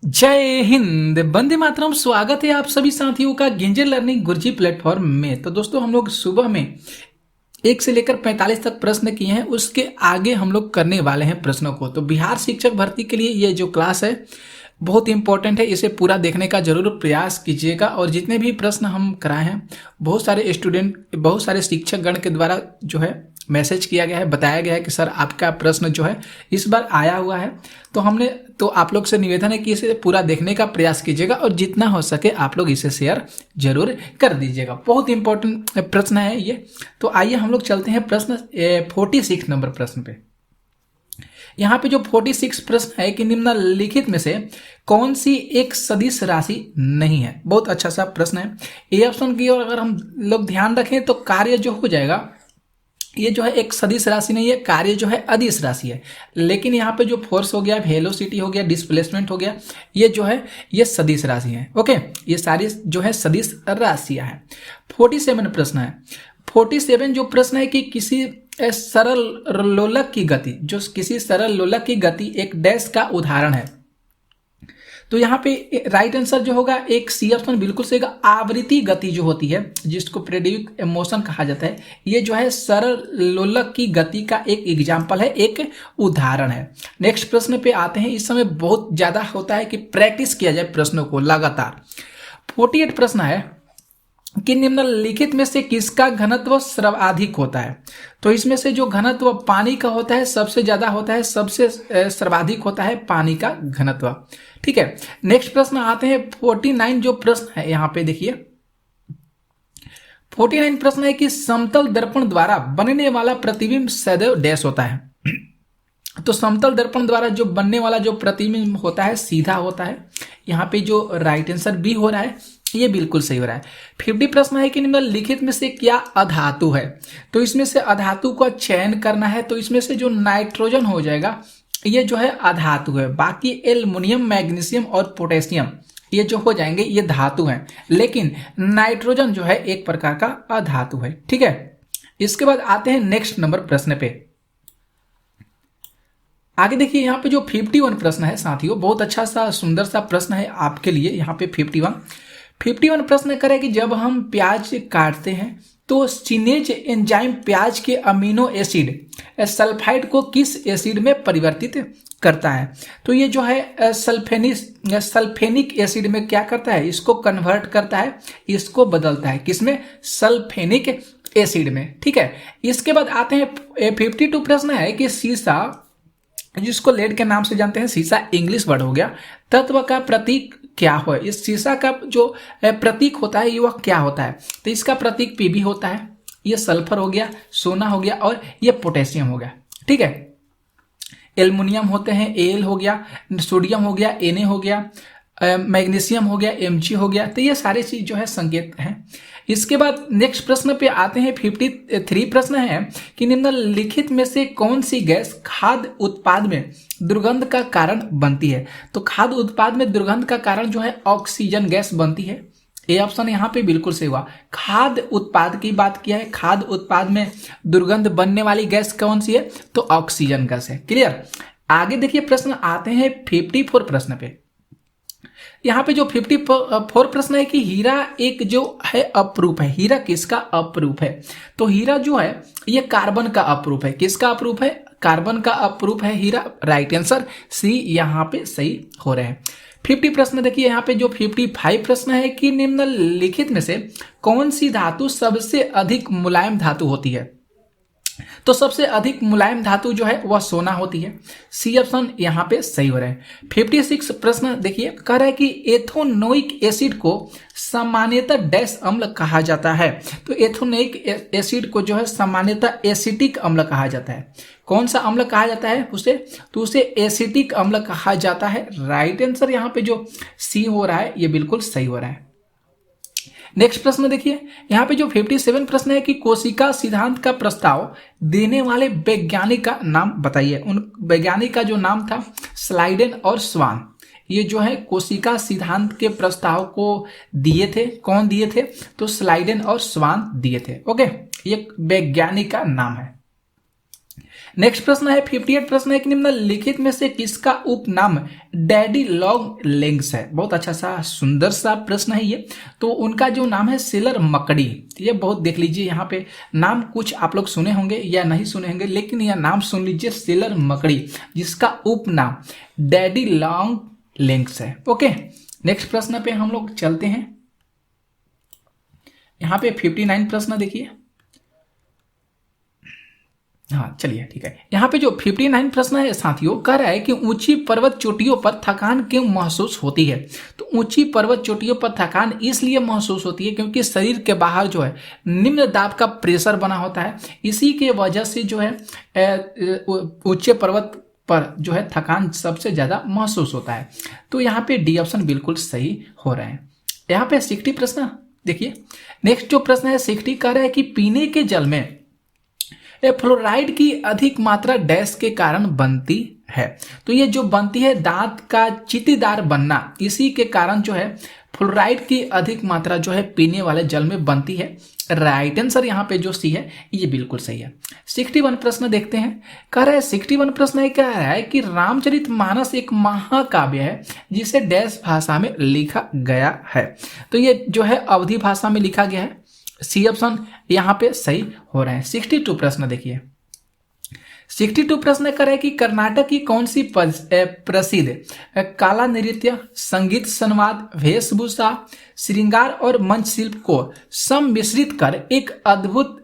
जय हिंद, वंदे मातरम। स्वागत है आप सभी साथियों का गिंजर लर्निंग गुरुजी प्लेटफॉर्म में। तो दोस्तों, हम लोग सुबह में 1 से लेकर 45 तक प्रश्न किए हैं, उसके आगे हम लोग करने वाले हैं प्रश्नों को। तो बिहार शिक्षक भर्ती के लिए ये जो क्लास है बहुत इंपॉर्टेंट है, इसे पूरा देखने का जरूर प्रयास कीजिएगा। और जितने भी प्रश्न हम कराए हैं, बहुत सारे शिक्षक गण के द्वारा जो है मैसेज किया गया है, बताया गया है कि सर आपका प्रश्न जो है इस बार आया हुआ है। तो आप लोग से निवेदन है कि इसे पूरा देखने का प्रयास कीजिएगा और जितना हो सके आप लोग इसे शेयर जरूर कर दीजिएगा। बहुत इंपॉर्टेंट प्रश्न है ये। तो आइए हम लोग चलते हैं प्रश्न 46 नंबर प्रश्न पे। यहाँ पे जो 46 प्रश्न है कि निम्नलिखित में से कौन सी एक सदिश राशि नहीं है। बहुत अच्छा सा प्रश्न है। ए ऑप्शन की ओर अगर हम लोग ध्यान रखें तो कार्य जो हो जाएगा, ये जो है एक सदिश राशि नहीं है, कार्य जो है अदिश राशि है। लेकिन यहाँ पे जो फोर्स हो गया, वेलोसिटी हो गया, डिस्प्लेसमेंट हो गया, ये जो है ये सदिश राशि है। ओके, ये सारी जो है सदिश राशियां हैं। 47 प्रश्न है। 47 जो प्रश्न है कि किसी सरल लोलक की गति एक डैश का उदाहरण है। तो यहाँ पे राइट आंसर जो होगा एक सी ऑप्शन बिल्कुल सही होगा। आवृत्ति गति जो होती है, जिसको प्रेडिक्ट मोशन कहा जाता है, ये जो है सरल लोलक की गति का एक एग्जाम्पल है, एक उदाहरण है। नेक्स्ट प्रश्न पे आते हैं। इस समय बहुत ज्यादा होता है कि प्रैक्टिस किया जाए प्रश्नों को लगातार। 48 प्रश्न है कि निम्नलिखित में से किसका घनत्व सर्वाधिक होता है। तो इसमें से जो घनत्व पानी का होता है सबसे ज्यादा होता है, सबसे सर्वाधिक होता है पानी का घनत्व। ठीक है, नेक्स्ट प्रश्न आते हैं 49 जो प्रश्न है। यहाँ पे देखिए 49 प्रश्न है कि समतल दर्पण द्वारा बनने वाला प्रतिबिंब सदैव डैश होता है। तो समतल दर्पण द्वारा जो बनने वाला जो प्रतिबिंब होता है सीधा होता है। यहाँ पे जो राइट आंसर बी हो रहा है ये बिल्कुल सही हो रहा है। 50 प्रश्न है कि निम्नलिखित में से क्या अधातु है। तो इसमें से अधातु का चयन करना है। तो इसमें से जो नाइट्रोजन हो जाएगा ये जो है अधातु है। बाकी एल्युमिनियम, मैग्नीशियम और पोटेशियम ये जो हो जाएंगे ये धातु हैं, लेकिन नाइट्रोजन जो है एक प्रकार का अधातु है। ठीक है, इसके बाद आते हैं नेक्स्ट नंबर प्रश्न पे। आगे देखिए यहाँ पे जो 51 प्रश्न है साथियों, बहुत अच्छा सा सुंदर सा प्रश्न है आपके लिए। यहाँ पे 51 प्रश्न करे कि जब हम प्याज काटते हैं तो सिनेज एंजाइम प्याज के अमीनो एसिड सल्फाइड को किस एसिड में परिवर्तित करता है। तो ये जो है सल्फेनिक एसिड में क्या करता है, इसको कन्वर्ट करता है, इसको बदलता है किसमें, सल्फेनिक एसिड में। ठीक है, इसके बाद आते हैं 52 प्रश्न है कि सीसा, जिसको लेड के नाम से जानते हैं, सीसा इंग्लिश वर्ड हो गया, तत्व का प्रतीक क्या हो। इस सीसा का जो प्रतीक होता है ये वह क्या होता है। तो इसका प्रतीक पीबी होता है। ये सल्फर हो गया, सोना हो गया और ये पोटेशियम हो गया। ठीक है, एल्युमिनियम होते हैं, एल हो गया, सोडियम हो गया, Na हो गया, मैग्नीशियम हो गया, Mg हो गया। तो ये सारे चीज जो है संकेत हैं। इसके बाद नेक्स्ट प्रश्न पे आते हैं। 53 प्रश्न है कि निम्नलिखित में से कौन सी गैस खाद्य उत्पाद में दुर्गंध का कारण बनती है। तो खाद्य उत्पाद में दुर्गंध का कारण जो है ऑक्सीजन गैस बनती है। ए ऑप्शन यहाँ पे बिल्कुल सही हुआ। खाद्य उत्पाद की बात किया है, खाद्य उत्पाद में दुर्गंध बनने वाली गैस कौन सी है, तो ऑक्सीजन गैस है। क्लियर। आगे देखिए प्रश्न आते हैं 54 प्रश्न पे। यहाँ पे जो 54 प्रश्न है कि हीरा एक जो है अपरूप है। हीरा किसका अपरूप है। तो हीरा जो है ये कार्बन का अपरूप है। किसका अपरूप है, कार्बन का अपरूप है हीरा। राइट आंसर सी यहाँ पे सही हो रहे हैं। 50 प्रश्न देखिए यहाँ पे जो 55 प्रश्न है कि निम्नलिखित में से कौन सी धातु सबसे अधिक मुलायम धातु होती है। तो सबसे अधिक मुलायम धातु जो है वह सोना होती है। सी ऑप्शन यहाँ पे सही हो रहा है। 56 प्रश्न देखिए कह रहा है कि एथोनोइक एसिड को सामान्यतः डैश अम्ल कहा जाता है। तो एथोनोइक एसिड को जो है सामान्यतः एसिटिक अम्ल कहा जाता है। कौन सा अम्ल कहा जाता है उसे, तो उसे एसिटिक अम्ल कहा जाता है। राइट आंसर यहाँ पे जो सी हो रहा है ये बिल्कुल सही हो रहा है। नेक्स्ट प्रश्न देखिए यहाँ पे जो 57 प्रश्न है कि कोशिका सिद्धांत का प्रस्ताव देने वाले वैज्ञानिक का नाम बताइए। उन वैज्ञानिक का जो नाम था स्लाइडेन और स्वान, ये जो है कोशिका सिद्धांत के प्रस्ताव को दिए थे। कौन दिए थे, तो स्लाइडेन और स्वान दिए थे। ओके, ये वैज्ञानिक का नाम है। नेक्स्ट प्रश्न है 58 प्रश्न है कि निम्नलिखित में से किसका उपनाम डैडी लॉन्ग लेग्स है। बहुत अच्छा सा सुंदर सा प्रश्न है ये। तो उनका जो नाम है सेलर मकड़ी। ये बहुत देख लीजिए, यहाँ पे नाम कुछ आप लोग सुने होंगे या नहीं सुने होंगे, लेकिन यह नाम सुन लीजिए, सेलर मकड़ी, जिसका उपनाम डैडी लॉन्ग लेग्स है। ओके, नेक्स्ट प्रश्न पे हम लोग चलते हैं। यहाँ पे 59 प्रश्न देखिए। हाँ चलिए ठीक है। यहाँ पे जो 59 प्रश्न है साथियों, कह रहा है कि ऊंची पर्वत चोटियों पर थकान क्यों महसूस होती है। तो ऊंची पर्वत चोटियों पर थकान इसलिए महसूस होती है क्योंकि शरीर के बाहर जो है निम्न दाब का प्रेशर बना होता है। इसी के वजह से जो है ऊंचे पर्वत पर जो है थकान सबसे ज्यादा महसूस होता है। तो यहाँ पे डी ऑप्शन बिल्कुल सही हो रहा है। यहाँ पे 60 प्रश्न देखिए। नेक्स्ट जो प्रश्न है 60 कह रहा है कि पीने के जल में फ्लोराइड की अधिक मात्रा डैश के कारण बनती है। तो ये जो बनती है दांत का चीटीदार बनना, इसी के कारण जो है फ्लोराइड की अधिक मात्रा जो है पीने वाले जल में बनती है। राइट आंसर यहाँ पे जो सी है ये बिल्कुल सही है। 61 प्रश्न देखते हैं। कह रहा है 61 प्रश्न है कह रहा है कि रामचरितमानस एक महाकाव्य है जिसे डैश भाषा में लिखा गया है। तो ये जो है अवधी भाषा में लिखा गया है। सी ऑप्शन यहाँ पे सही हो रहा है। 62 प्रश्न देखिए। 62 प्रश्न कर रहे हैं कि कर्नाटक की कौन सी प्रसिद्ध कला नृत्य, संगीत, संवाद, वेशभूषा, श्रृंगार और मंच शिल्प को सम्मिश्रित कर एक अद्भुत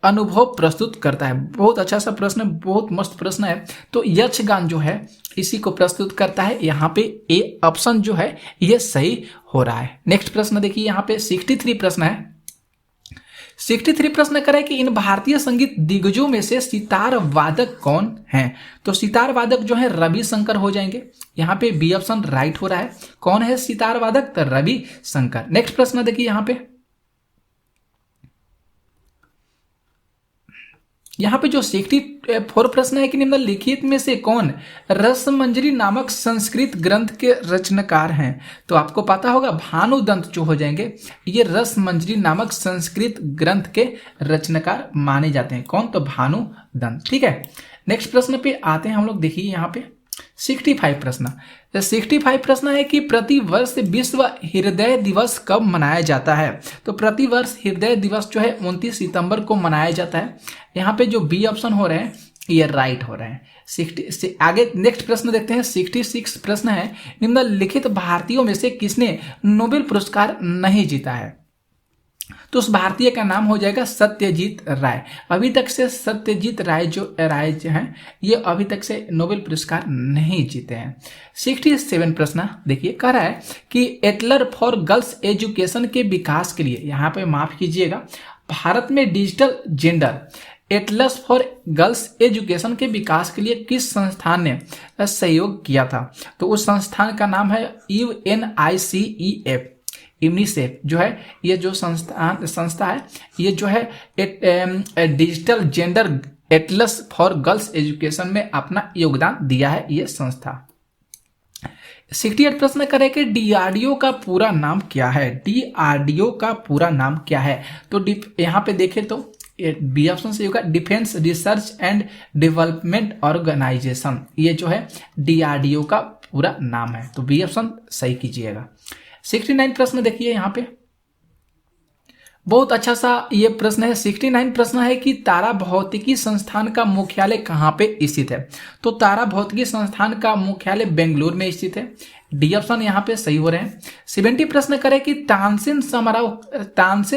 अनुभव प्रस्तुत करता है। बहुत अच्छा सा प्रश्न, बहुत मस्त प्रश्न है। तो यक्षगान जो है इसी को प्रस्तुत करता है। यहाँ पे ए ऑप्शन जो है ये सही हो रहा है। नेक्स्ट प्रश्न देखिए। यहाँ पे 63 प्रश्न है। 63 प्रश्न करें कि इन भारतीय संगीत दिग्गजों में से सितार वादक कौन हैं। तो सितार वादक जो है रवि शंकर हो जाएंगे। यहाँ पे बी ऑप्शन राइट हो रहा है। कौन है सितार वादक? तो रवि शंकर। नेक्स्ट प्रश्न देखिए। यहाँ पे जो 64 प्रश्न है कि निम्नलिखित में से कौन रसमंजरी नामक संस्कृत ग्रंथ के रचनाकार हैं। तो आपको पता होगा भानुदंत जो हो जाएंगे, ये रसमंजरी नामक संस्कृत ग्रंथ के रचनाकार माने जाते हैं। कौन? तो भानुदंत। ठीक है, नेक्स्ट प्रश्न पे आते हैं हम लोग। देखिए यहाँ पे 65 प्रश्न। 65 प्रश्न है कि प्रतिवर्ष विश्व हृदय दिवस कब मनाया जाता है। तो प्रतिवर्ष हृदय दिवस जो है 29 सितंबर को मनाया जाता है। यहाँ पे जो बी ऑप्शन हो रहे हैं ये राइट हो रहे हैं। 60 आगे नेक्स्ट प्रश्न देखते हैं। 66 प्रश्न है निम्नलिखित भारतीयों में से किसने नोबेल पुरस्कार नहीं जीता है। तो उस भारतीय का नाम हो जाएगा सत्यजीत राय। अभी तक से सत्यजीत राय जो हैं ये अभी तक से नोबेल पुरस्कार नहीं जीते हैं। 67 प्रश्न देखिए, कह रहा है कि एटलर फॉर गर्ल्स एजुकेशन के विकास के लिए, यहाँ पे माफ कीजिएगा, भारत में digital gender Atlas for girls education के विकास के लिए किस संस्थान ने सहयोग किया था। तो उस संस्थान का नाम है UNICEF। यूनिसेफ जो है ये जो संस्था है ये जो है digital gender Atlas for girls education में अपना योगदान दिया है ये संस्था। 68 प्रश्न करें कि DRDO का पूरा नाम क्या है। DRDO का पूरा नाम क्या है। तो यहाँ पे देखें तो बी ऑप्शन से होगा defence research and development organisation. ये जो है DRDO का पूरा नाम है। तो बी ऑप्शन सही कीजिएगा। 69 प्रश्न देखिए। यहाँ पे बहुत अच्छा सा ये प्रश्न है। 69 प्रश्न है कि तारा भौतिकी संस्थान का मुख्यालय कहाँ पे स्थित है। तो तारा भौतिकी संस्थान का मुख्यालय बेंगलुरु में स्थित है। डी ऑप्शन यहाँ पे सही हो रहे हैं। 70 प्रश्न करें कि तानसेन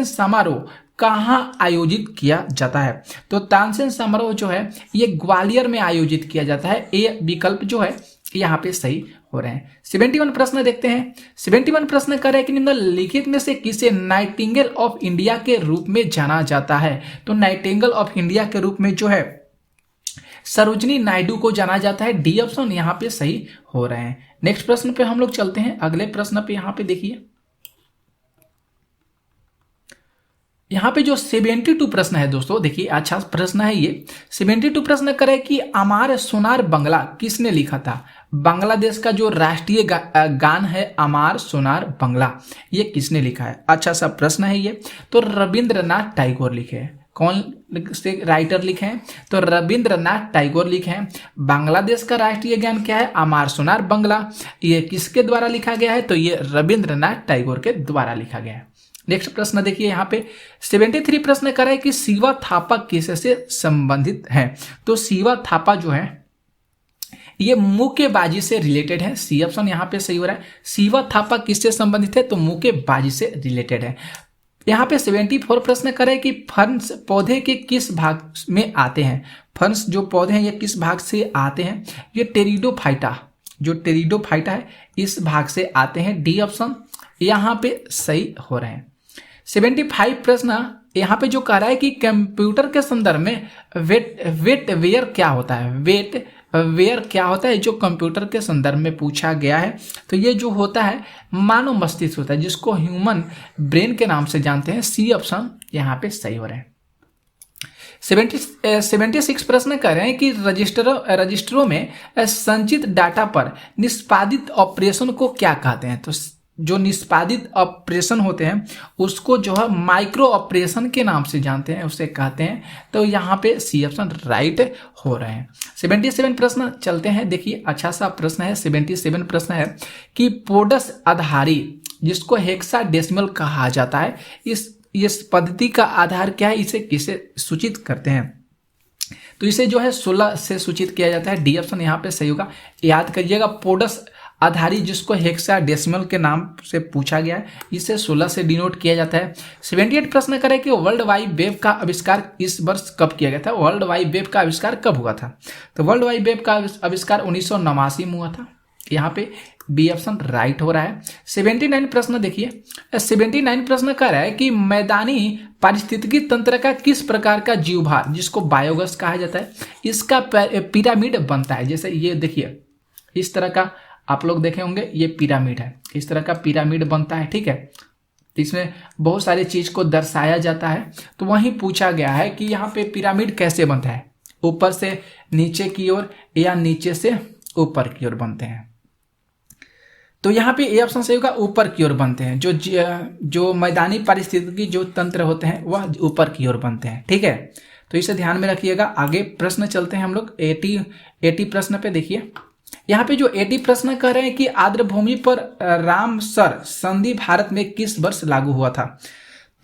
समारोह कहाँ आयोजित किया जाता है। तो तानसेन समारोह जो है ये ग्वालियर में आयोजित किया जाता है। ए विकल्प जो है यहाँ पे सही हो रहे हैं। 71 प्रश्न देखते हैं। 71 प्रश्न कर रहे हैं कि निम्नलिखित में से किसे नाइटिंगेल ऑफ इंडिया के रूप में जाना जाता है। तो नाइटिंगेल ऑफ इंडिया के रूप में जो है सरोजिनी नायडू को जाना जाता है। डी ऑप्शन यहाँ पे सही हो रहे हैं। नेक्स्ट प्रश्न पे हम लोग चलते हैं। अगले प्रश्न पे यहाँ पे देखिए, यहाँ पे जो 72 प्रश्न है दोस्तों, देखिए अच्छा प्रश्न है ये। 72 प्रश्न करे कि अमार सोनार बंगला किसने लिखा था। बांग्लादेश का जो राष्ट्रीय गान है अमार सोनार बंगला, ये किसने लिखा है। अच्छा सा प्रश्न है ये। तो रविंद्रनाथ टैगोर लिखे हैं। कौन से राइटर लिखे हैं? तो रविंद्रनाथ टैगोर लिखे हैं। बांग्लादेश का राष्ट्रीय गान क्या है? अमार सोनार बांग्ला। ये किसके द्वारा लिखा गया है? तो ये रविंद्रनाथ टैगोर के द्वारा लिखा गया है। नेक्स्ट प्रश्न देखिए यहाँ पे 73 प्रश्न कर रहा है कि शिवा थापा किससे संबंधित है? तो शिवा थापा जो है ये मुक्केबाजी से रिलेटेड है। सी ऑप्शन यहाँ पे सही हो रहा है। शिवा थापा किससे संबंधित है? तो मुक्केबाजी से रिलेटेड है। यहाँ पे 74 प्रश्न करें कि फर्न्स पौधे के किस भाग में आते हैं? फर्न्स जो पौधे हैं ये किस भाग से आते हैं? ये टेरिडोफाइटा, जो टेरिडोफाइटा है इस भाग से आते हैं। डी ऑप्शन यहाँ पे सही हो रहे हैं। 75 प्रश्न यहाँ पे जो कह रहा है कि कंप्यूटर के संदर्भ में वेटवेयर क्या होता है? वेटवेयर क्या होता है जो कंप्यूटर के संदर्भ में पूछा गया है? तो ये जो होता है मानव मस्तिष्क होता है, जिसको ह्यूमन ब्रेन के नाम से जानते हैं। सी ऑप्शन यहाँ पे सही हो रहे हैं। 76 प्रश्न कर रहे हैं कि रजिस्टरों में संचित डाटा पर निष्पादित ऑपरेशन को क्या कहते हैं? तो जो निष्पादित ऑपरेशन होते हैं उसको जो है माइक्रो ऑपरेशन के नाम से जानते हैं, उसे कहते हैं। तो यहाँ पे सी ऑप्शन राइट हो रहे हैं। 77 प्रश्न चलते हैं, देखिए अच्छा सा प्रश्न है। 77 प्रश्न है कि पोडस आधारी, जिसको हेक्साडेसिमल कहा जाता है, इस पद्धति का आधार क्या है? इसे किसे सूचित करते हैं? तो इसे जो है 16 से सूचित किया जाता है। डी ऑप्शन यहाँ पे सही होगा। याद करिएगा पोडस आधारी, जिसको हेक्साडेसिमल के नाम से पूछा गया है, इसे 16 से डिनोट किया जाता है। 78 प्रश्न करें कि वर्ल्ड वाइड वेब का आविष्कार इस वर्ष कब किया गया था? वर्ल्ड वाइड वेब का आविष्कार कब हुआ था? तो वर्ल्ड वाइड वेब का आविष्कार 1989 में हुआ था। यहाँ पे बी ऑप्शन राइट हो रहा है। 79 प्रश्न देखिए, 79 प्रश्न कह रहा है कि मैदानी पारिस्थितिकी तंत्र का किस प्रकार का जीवभार, जिसको बायोगैस कहा जाता है, इसका पिरामिड बनता है। जैसे ये देखिए इस तरह का आप लोग देखे होंगे, ये पिरामिड है, इस तरह का पिरामिड बनता है, ठीक है। तो इसमें बहुत सारी चीज को दर्शाया जाता है। तो वहीं पूछा गया है कि यहाँ पे पिरामिड कैसे बनता है, ऊपर से नीचे की ओर या नीचे से ऊपर की ओर बनते हैं। तो यहाँ पे ए ऑप्शन सही होगा, ऊपर की ओर बनते हैं। जो मैदानी पारिस्थितिकी जो तंत्र होते हैं वह ऊपर की ओर बनते हैं, ठीक है। तो इसे ध्यान में रखिएगा। आगे प्रश्न चलते हैं हम लोग 80 प्रश्न पे। देखिए यहाँ पे जो 80 प्रश्न कह रहे हैं कि आर्द्र भूमि पर रामसर संधि भारत में किस वर्ष लागू हुआ था?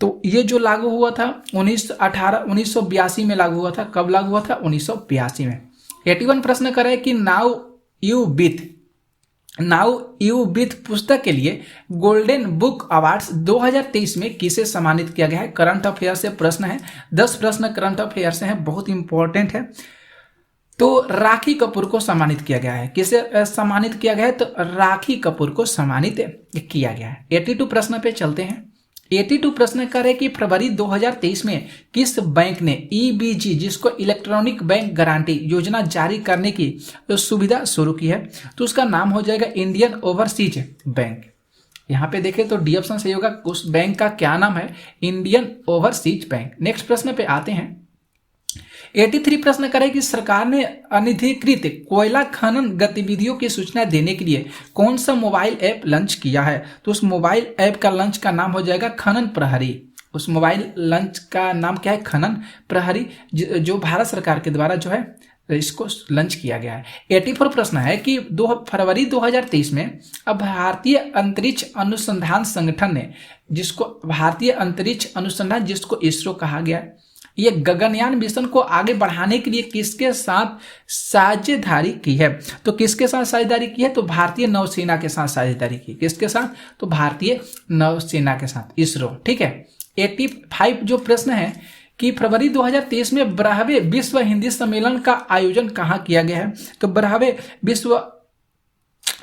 तो ये जो लागू हुआ था 1982 में लागू हुआ था। कब लागू हुआ था? 1982 में। 81 प्रश्न कर रहे हैं कि नाउ यू विथ पुस्तक के लिए गोल्डन बुक अवार्ड्स 2023 में किसे सम्मानित किया गया है? करंट अफेयर से प्रश्न है, 10 प्रश्न करंट अफेयर से हैं, बहुत इंपॉर्टेंट है। तो राखी कपूर को सम्मानित किया गया है। किसे सम्मानित किया गया है? तो राखी कपूर को सम्मानित किया गया है। 82 प्रश्न पे चलते हैं। 82 प्रश्न कर रहे कि फरवरी 2023 में किस बैंक ने EBG, जिसको इलेक्ट्रॉनिक बैंक गारंटी योजना जारी करने की सुविधा शुरू की है? तो उसका नाम हो जाएगा इंडियन ओवरसीज बैंक। यहाँ पे देखें तो डी ऑप्शन सही होगा। उस बैंक का क्या नाम है? Indian overseas bank. नेक्स्ट प्रश्न पे आते हैं। 83 प्रश्न करें कि सरकार ने अनधिकृत कोयला खनन गतिविधियों की सूचना देने के लिए कौन सा मोबाइल ऐप लॉन्च किया है? तो उस मोबाइल ऐप का लॉन्च का नाम हो जाएगा खनन प्रहरी। उस मोबाइल लॉन्च का नाम क्या है? खनन प्रहरी, जो भारत सरकार के द्वारा जो है इसको लॉन्च किया गया है। 84 प्रश्न है कि फरवरी 2023 में अब भारतीय अंतरिक्ष अनुसंधान संगठन ने, जिसको भारतीय अंतरिक्ष अनुसंधान जिसको इसरो कहा गया है, ये गगनयान मिशन को आगे बढ़ाने के लिए किसके साथ साझेदारी की है? तो किसके साथ साझेदारी की है? तो भारतीय नौसेना के साथ साझेदारी की। किसके साथ? तो भारतीय नौसेना के साथ, इसरो, ठीक है। 85 जो प्रश्न है कि फरवरी 2023 में 12वें विश्व हिंदी सम्मेलन का आयोजन कहाँ किया गया है? तो 12वें विश्व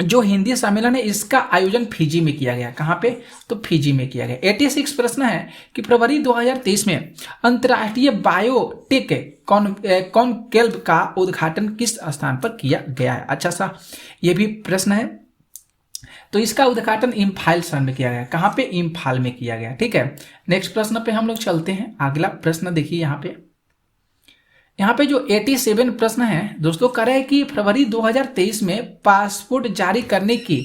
जो हिंदी सम्मेलन है इसका आयोजन फिजी में किया गया। कहाँ पे? तो फिजी में किया गया। 86 प्रश्न है कि फरवरी 2023 में अंतर्राष्ट्रीय बायोटेक कॉनक्लेव का उद्घाटन किस स्थान पर किया गया है? अच्छा सा ये भी प्रश्न है। तो इसका उद्घाटन इम्फाल शहर में किया गया। कहाँ पे? इम्फाल में किया गया, ठीक है। नेक्स्ट प्रश्न पे हम लोग चलते हैं। अगला प्रश्न देखिए यहाँ पे जो 87 प्रश्न है दोस्तों, कह रहे हैं कि फरवरी 2023 में पासपोर्ट जारी करने की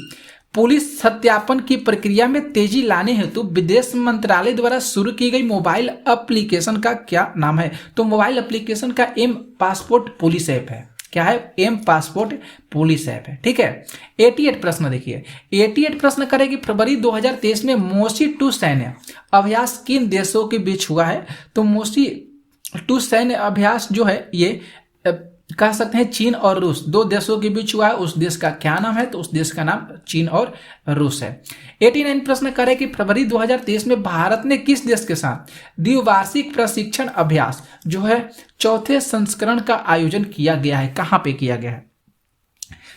पुलिस सत्यापन की प्रक्रिया में तेजी लाने हेतु विदेश मंत्रालय द्वारा शुरू की गई मोबाइल एप्लीकेशन का क्या नाम है? तो मोबाइल एप्लीकेशन का एम पासपोर्ट पुलिस ऐप है। क्या है? एम पासपोर्ट पुलिस ऐप है। ठीक है। 88 प्रश्न देखिए, 88 प्रश्न करेगी फरवरी 2023 में मोसी 2 सैन्य अभ्यास किन देशों के बीच हुआ है? तो मोसी 2 सैन्य अभ्यास जो है ये कह सकते हैं चीन और रूस, 2 देशों के बीच हुआ है। उस देश का क्या नाम है? तो उस देश का नाम चीन और रूस है। 89 प्रश्न करें कि फरवरी 2023 में भारत ने किस देश के साथ द्विवार्षिक प्रशिक्षण अभ्यास जो है 4थे संस्करण का आयोजन किया गया है? कहां पे किया गया है?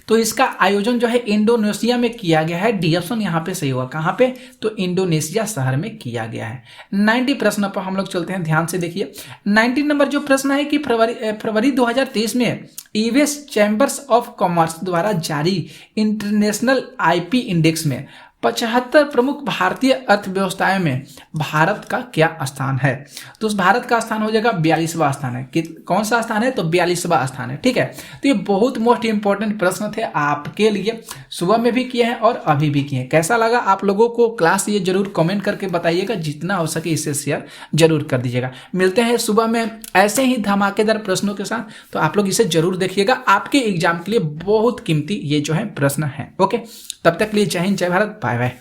तो इसका आयोजन जो है इंडोनेशिया में किया गया है। डी ऑप्शन यहाँ पे सही होगा। कहाँ पे? तो इंडोनेशिया शहर में किया गया है। 90 प्रश्न पर हम लोग चलते हैं, ध्यान से देखिए। 90 नंबर जो प्रश्न है कि फरवरी 2023 में यूएस चैम्बर्स ऑफ कॉमर्स द्वारा जारी इंटरनेशनल आईपी इंडेक्स में 75 प्रमुख भारतीय अर्थव्यवस्थाएं में भारत का क्या स्थान है? तो उस भारत का स्थान हो जाएगा 42वां स्थान है। कौन सा स्थान है? तो 42वां स्थान है। ठीक है। तो ये बहुत मोस्ट इंपॉर्टेंट प्रश्न थे आपके लिए, सुबह में भी किए हैं और अभी भी किए हैं। कैसा लगा आप लोगों को क्लास? ये जरूर कमेंट करके बताइएगा, जितना हो सके इसे शेयर जरूर कर दीजिएगा। मिलते हैं सुबह में ऐसे ही धमाकेदार प्रश्नों के साथ, तो आप लोग इसे जरूर देखिएगा, आपके एग्जाम के लिए बहुत कीमती ये जो है प्रश्न है। ओके, तब तक के लिए जय हिंद, जय भारत, बाय बाय।